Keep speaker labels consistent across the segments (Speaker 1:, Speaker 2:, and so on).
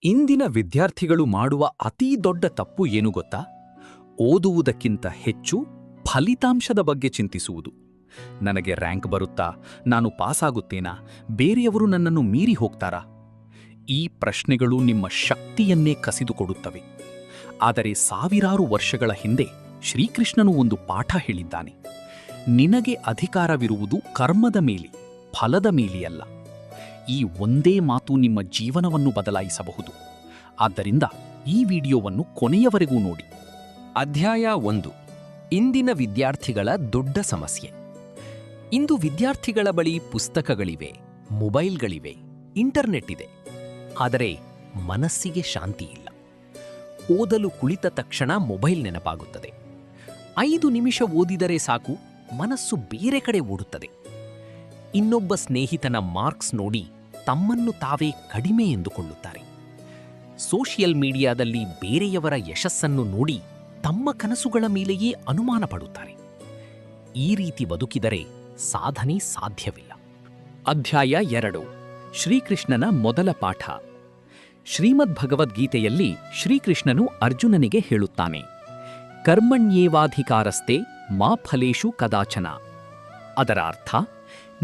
Speaker 1: ಇಂದಿನ ವಿದ್ಯಾರ್ಥಿಗಳು ಮಾಡುವ ಅತೀ ದೊಡ್ಡ ತಪ್ಪು ಏನು ಗೊತ್ತಾ? ಓದುವುದಕ್ಕಿಂತ ಹೆಚ್ಚು ಫಲಿತಾಂಶದ ಬಗ್ಗೆ ಚಿಂತಿಸುವುದು. ನನಗೆ ರ್ಯಾಂಕ್ ಬರುತ್ತಾ? ನಾನು ಪಾಸಾಗುತ್ತೇನಾ? ಬೇರೆಯವರು ನನ್ನನ್ನು ಮೀರಿ ಹೋಗ್ತಾರಾ? ಈ ಪ್ರಶ್ನೆಗಳು ನಿಮ್ಮ ಶಕ್ತಿಯನ್ನೇ ಕಸಿದುಕೊಡುತ್ತವೆ. ಆದರೆ ಸಾವಿರಾರು ವರ್ಷಗಳ ಹಿಂದೆ ಶ್ರೀಕೃಷ್ಣನು ಒಂದು ಪಾಠ ಹೇಳಿದ್ದಾನೆ. ನಿನಗೆ ಅಧಿಕಾರವಿರುವುದು ಕರ್ಮದ ಮೇಲೆ, ಫಲದ ಮೇಲೆಯಲ್ಲ. ಈ ಒಂದೇ ಮಾತು ನಿಮ್ಮ ಜೀವನವನ್ನು ಬದಲಾಯಿಸಬಹುದು. ಆದ್ದರಿಂದ ಈ ವಿಡಿಯೋವನ್ನು ಕೊನೆಯವರೆಗೂ ನೋಡಿ.
Speaker 2: ಅಧ್ಯಾಯ 1. ಇಂದಿನ ವಿದ್ಯಾರ್ಥಿಗಳ ದೊಡ್ಡ ಸಮಸ್ಯೆ. ಇಂದು ವಿದ್ಯಾರ್ಥಿಗಳ ಬಳಿ ಪುಸ್ತಕಗಳಿವೆ, ಮೊಬೈಲ್ಗಳಿವೆ, ಇಂಟರ್ನೆಟ್ ಇದೆ. ಆದರೆ ಮನಸ್ಸಿಗೆ ಶಾಂತಿ ಇಲ್ಲ. ಓದಲು ಕುಳಿತ ತಕ್ಷಣ ಮೊಬೈಲ್ ನೆನಪಾಗುತ್ತದೆ. 5 ನಿಮಿಷ ಓದಿದರೆ ಸಾಕು, ಮನಸ್ಸು ಬೇರೆ ಕಡೆ ಓಡುತ್ತದೆ. ಇನ್ನೊಬ್ಬ ಸ್ನೇಹಿತನ ಮಾರ್ಕ್ಸ್ ನೋಡಿ ತಮ್ಮನ್ನು ತಾವೇ ಕಡಿಮೆ ಎಂದುಕೊಳ್ಳುತ್ತಾರೆ. ಸೋಷಿಯಲ್ ಮೀಡಿಯಾದಲ್ಲಿ ಬೇರೆಯವರ ಯಶಸ್ಸನ್ನು ನೋಡಿ ತಮ್ಮ ಕನಸುಗಳ ಮೇಲೆಯೇ ಅನುಮಾನ ಪಡುತ್ತಾರೆ. ಈ ರೀತಿ ಬದುಕಿದರೆ ಸಾಧನೆ ಸಾಧ್ಯವಿಲ್ಲ.
Speaker 1: ಅಧ್ಯಾಯ 2. ಶ್ರೀಕೃಷ್ಣನ ಮೊದಲ ಪಾಠ. ಶ್ರೀಮದ್ ಭಗವದ್ಗೀತೆಯಲ್ಲಿ ಶ್ರೀಕೃಷ್ಣನು ಅರ್ಜುನನಿಗೆ ಹೇಳುತ್ತಾನೆ, ಕರ್ಮಣ್ಯೇವಾಧಿಕಾರಸ್ತೆ ಮಾ ಫಲೇಷು ಕದಾಚನ. ಅದರ ಅರ್ಥ,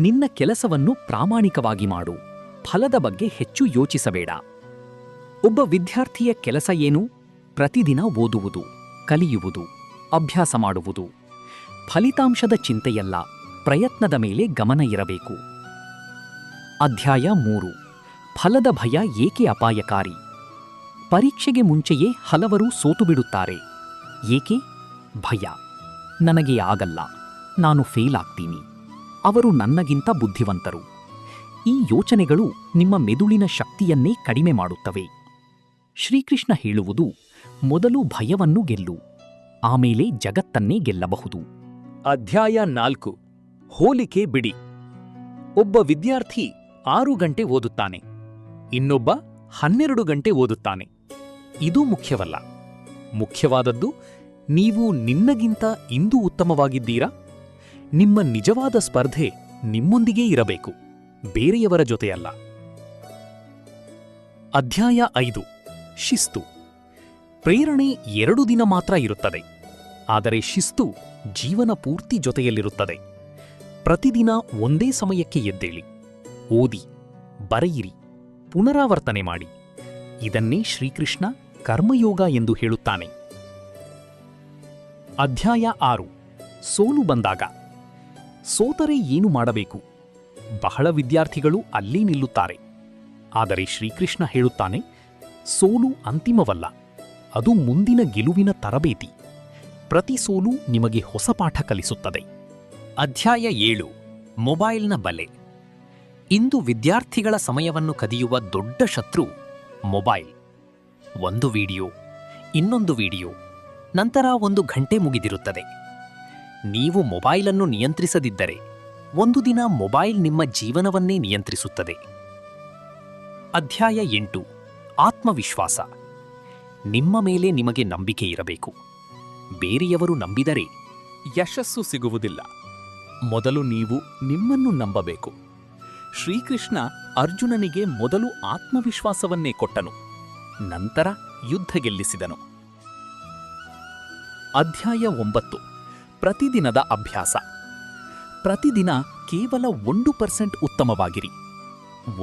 Speaker 1: ನಿನ್ನ ಕೆಲಸವನ್ನು ಪ್ರಾಮಾಣಿಕವಾಗಿ ಮಾಡು, ಫಲದ ಬಗ್ಗೆ ಹೆಚ್ಚು ಯೋಚಿಸಬೇಡ. ಒಬ್ಬ ವಿದ್ಯಾರ್ಥಿಯ ಕೆಲಸ ಏನು? ಪ್ರತಿದಿನ ಓದುವುದು, ಕಲಿಯುವುದು, ಅಭ್ಯಾಸ ಮಾಡುವುದು. ಫಲಿತಾಂಶದ ಚಿಂತೆಯಲ್ಲ, ಪ್ರಯತ್ನದ ಮೇಲೆ ಗಮನ ಇರಬೇಕು. ಅಧ್ಯಾಯ 3. ಫಲದ ಭಯ ಏಕೆ ಅಪಾಯಕಾರಿ? ಪರೀಕ್ಷೆಗೆ ಮುಂಚೆಯೇ ಹಲವರು ಸೋತುಬಿಡುತ್ತಾರೆ. ಏಕೆ? ಭಯ. ನನಗೆ ಆಗಲ್ಲ, ನಾನು ಫೇಲ್ ಆಗ್ತೀನಿ, ಅವರು ನನ್ನಗಿಂತ ಬುದ್ಧಿವಂತರು. ಈ ಯೋಚನೆಗಳು ನಿಮ್ಮ ಮೆದುಳಿನ ಶಕ್ತಿಯನ್ನೇ ಕಡಿಮೆ ಮಾಡುತ್ತವೆ. ಶ್ರೀಕೃಷ್ಣ ಹೇಳುವುದು, ಮೊದಲು ಭಯವನ್ನು ಗೆಲ್ಲು, ಆಮೇಲೆ ಜಗತ್ತನ್ನೇ ಗೆಲ್ಲಬಹುದು.
Speaker 3: ಅಧ್ಯಾಯ 4. ಹೋಲಿಕೆ ಬಿಡಿ. ಒಬ್ಬ ವಿದ್ಯಾರ್ಥಿ 6 ಗಂಟೆ ಓದುತ್ತಾನೆ, ಇನ್ನೊಬ್ಬ 12 ಗಂಟೆ ಓದುತ್ತಾನೆ. ಇದು ಮುಖ್ಯವಲ್ಲ. ಮುಖ್ಯವಾದದ್ದು, ನೀವು ನಿನ್ನಗಿಂತ ಇಂದು ಉತ್ತಮವಾಗಿದ್ದೀರಾ? ನಿಮ್ಮ ನಿಜವಾದ ಸ್ಪರ್ಧೆ ನಿಮ್ಮೊಂದಿಗೇ ಇರಬೇಕು, ಬೇರೆಯವರ ಜೊತೆಯಲ್ಲ. ಅಧ್ಯಾಯ 5. ಶಿಸ್ತು. ಪ್ರೇರಣೆ 2 ದಿನ ಮಾತ್ರ ಇರುತ್ತದೆ, ಆದರೆ ಶಿಸ್ತು ಜೀವನ ಪೂರ್ತಿ ಜೊತೆಯಲ್ಲಿರುತ್ತದೆ. ಪ್ರತಿದಿನ ಒಂದೇ ಸಮಯಕ್ಕೆ ಎದ್ದೇಳಿ, ಓದಿ, ಬರೆಯಿರಿ, ಪುನರಾವರ್ತನೆ ಮಾಡಿ. ಇದನ್ನೇ ಶ್ರೀಕೃಷ್ಣ ಕರ್ಮಯೋಗ ಎಂದು ಹೇಳುತ್ತಾನೆ. ಅಧ್ಯಾಯ 6. ಸೋಲು ಬಂದಾಗ. ಸೋತರೆ ಏನು ಮಾಡಬೇಕು? ಬಹಳ ವಿದ್ಯಾರ್ಥಿಗಳು ಅಲ್ಲೇ ನಿಲ್ಲುತ್ತಾರೆ. ಆದರೆ ಶ್ರೀಕೃಷ್ಣ ಹೇಳುತ್ತಾನೆ, ಸೋಲು ಅಂತಿಮವಲ್ಲ, ಅದು ಮುಂದಿನ ಗೆಲುವಿನ ತರಬೇತಿ. ಪ್ರತಿ ಸೋಲು ನಿಮಗೆ ಹೊಸ ಪಾಠ ಕಲಿಸುತ್ತದೆ.
Speaker 2: ಅಧ್ಯಾಯ 7. ಮೊಬೈಲ್ನ ಬಲೆ. ಇಂದು ವಿದ್ಯಾರ್ಥಿಗಳ ಸಮಯವನ್ನು ಕದಿಯುವ ದೊಡ್ಡ ಶತ್ರು ಮೊಬೈಲ್. ಒಂದು ವಿಡಿಯೋ, ಇನ್ನೊಂದು ವಿಡಿಯೋ, ನಂತರ 1 ಗಂಟೆ ಮುಗಿದಿರುತ್ತದೆ. ನೀವು ಮೊಬೈಲನ್ನು ನಿಯಂತ್ರಿಸದಿದ್ದರೆ ಒಂದು ದಿನ ಮೊಬೈಲ್ ನಿಮ್ಮ ಜೀವನವನ್ನೇ ನಿಯಂತ್ರಿಸುತ್ತದೆ. ಅಧ್ಯಾಯ 8. ಆತ್ಮವಿಶ್ವಾಸ. ನಿಮ್ಮ ಮೇಲೆ ನಿಮಗೆ ನಂಬಿಕೆ ಇರಬೇಕು. ಬೇರೆಯವರು ನಂಬಿದರೆ
Speaker 1: ಯಶಸ್ಸು ಸಿಗುವುದಿಲ್ಲ. ಮೊದಲು ನೀವು ನಿಮ್ಮನ್ನು ನಂಬಬೇಕು. ಶ್ರೀಕೃಷ್ಣ ಅರ್ಜುನನಿಗೆ ಮೊದಲು ಆತ್ಮವಿಶ್ವಾಸವನ್ನೇ ಕೊಟ್ಟನು, ನಂತರ ಯುದ್ಧ ಗೆಲ್ಲಿಸಿದನು. ಅಧ್ಯಾಯ 9. ಪ್ರತಿದಿನದ ಅಭ್ಯಾಸ. ಪ್ರತಿದಿನ ಕೇವಲ 1% ಉತ್ತಮವಾಗಿರಿ.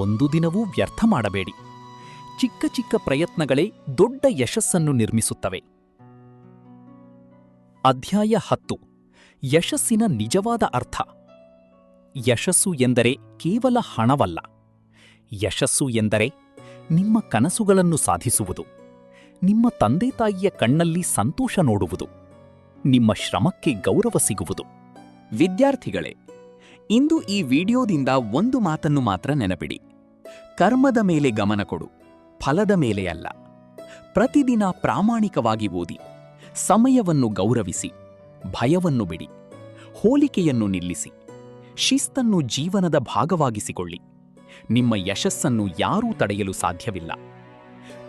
Speaker 1: ಒಂದು ದಿನವೂ ವ್ಯರ್ಥ ಮಾಡಬೇಡಿ. ಚಿಕ್ಕ ಚಿಕ್ಕ ಪ್ರಯತ್ನಗಳೇ ದೊಡ್ಡ ಯಶಸ್ಸನ್ನು ನಿರ್ಮಿಸುತ್ತವೆ. ಅಧ್ಯಾಯ 10. ಯಶಸ್ಸಿನ ನಿಜವಾದ ಅರ್ಥ. ಯಶಸ್ಸು ಎಂದರೆ ಕೇವಲ ಹಣವಲ್ಲ. ಯಶಸ್ಸು ಎಂದರೆ ನಿಮ್ಮ ಕನಸುಗಳನ್ನು ಸಾಧಿಸುವುದು, ನಿಮ್ಮ ತಂದೆ ತಾಯಿಯ ಕಣ್ಣಲ್ಲಿ ಸಂತೋಷ ನೋಡುವುದು, ನಿಮ್ಮ ಶ್ರಮಕ್ಕೆ ಗೌರವ ಸಿಗುವುದು.
Speaker 3: ವಿದ್ಯಾರ್ಥಿಗಳೇ, ಇಂದು ಈ ವಿಡಿಯೋದಿಂದ ಒಂದು ಮಾತನ್ನು ಮಾತ್ರ ನೆನಪಿಡಿ. ಕರ್ಮದ ಮೇಲೆ ಗಮನ ಕೊಡು, ಫಲದ ಮೇಲೆ ಅಲ್ಲ. ಪ್ರತಿದಿನ ಪ್ರಾಮಾಣಿಕವಾಗಿ ಓದಿ, ಸಮಯವನ್ನು ಗೌರವಿಸಿ, ಭಯವನ್ನು ಬಿಡಿ, ಹೋಲಿಕೆಯನ್ನು ನಿಲ್ಲಿಸಿ, ಶಿಸ್ತನ್ನು ಜೀವನದ ಭಾಗವಾಗಿಸಿಕೊಳ್ಳಿ. ನಿಮ್ಮ ಯಶಸ್ಸನ್ನು ಯಾರೂ ತಡೆಯಲು ಸಾಧ್ಯವಿಲ್ಲ.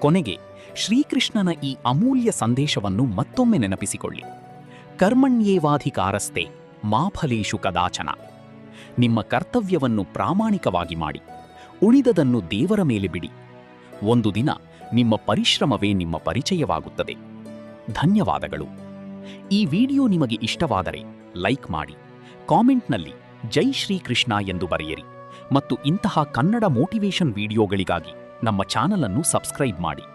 Speaker 3: ಕೊನೆಗೆ ಶ್ರೀಕೃಷ್ಣನ ಈ ಅಮೂಲ್ಯ ಸಂದೇಶವನ್ನು ಮತ್ತೊಮ್ಮೆ ನೆನಪಿಸಿಕೊಳ್ಳಿ. ಕರ್ಮಣ್ಯೇವಾಧಿಕಾರಸ್ತೆ ಮಾ ಫಲೇಷು ಕದಾಚನ. ನಿಮ್ಮ ಕರ್ತವ್ಯವನ್ನು ಪ್ರಾಮಾಣಿಕವಾಗಿ ಮಾಡಿ, ಉಳಿದದನ್ನು ದೇವರ ಮೇಲೆ ಬಿಡಿ. ಒಂದು ದಿನ ನಿಮ್ಮ ಪರಿಶ್ರಮವೇ ನಿಮ್ಮ ಪರಿಚಯವಾಗುತ್ತದೆ. ಧನ್ಯವಾದಗಳು. ಈ ವಿಡಿಯೋ ನಿಮಗೆ ಇಷ್ಟವಾದರೆ ಲೈಕ್ ಮಾಡಿ, ಕಾಮೆಂಟ್ನಲ್ಲಿ ಜೈ ಶ್ರೀಕೃಷ್ಣ ಎಂದು ಬರೆಯಿರಿ ಮತ್ತು ಇಂತಹ ಕನ್ನಡ ಮೋಟಿವೇಶನ್ ವಿಡಿಯೋಗಳಿಗಾಗಿ ನಮ್ಮ ಚಾನಲ್ ಅನ್ನು ಸಬ್ಸ್ಕ್ರೈಬ್ ಮಾಡಿ.